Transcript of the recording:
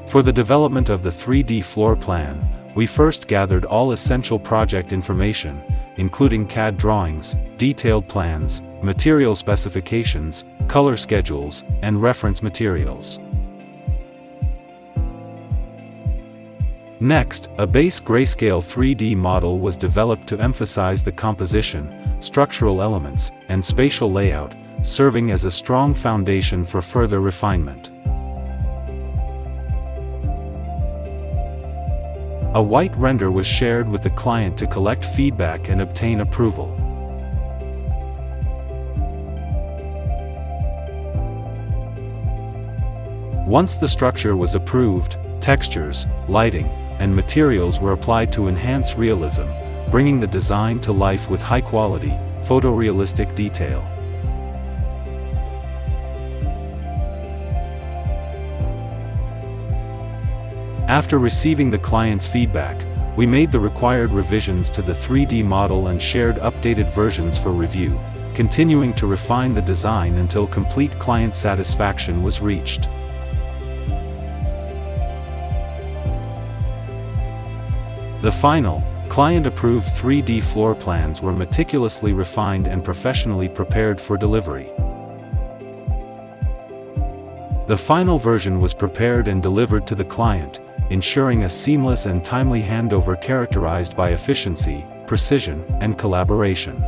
For the development of the 3D floor plan, we first gathered all essential project information, including CAD drawings, detailed plans, material specifications, color schedules, and reference materials. Next, a base grayscale 3D model was developed to emphasize the composition, structural elements, and spatial layout, serving as a strong foundation for further refinement. A white render was shared with the client to collect feedback and obtain approval. Once the structure was approved, textures, lighting, and materials were applied to enhance realism, bringing the design to life with high-quality, photorealistic detail. After receiving the client's feedback, we made the required revisions to the 3D model and shared updated versions for review, continuing to refine the design until complete client satisfaction was reached. The final, client-approved 3D floor plans were meticulously refined and professionally prepared for delivery. The final version was prepared and delivered to the client, ensuring a seamless and timely handover characterized by efficiency, precision, and collaboration.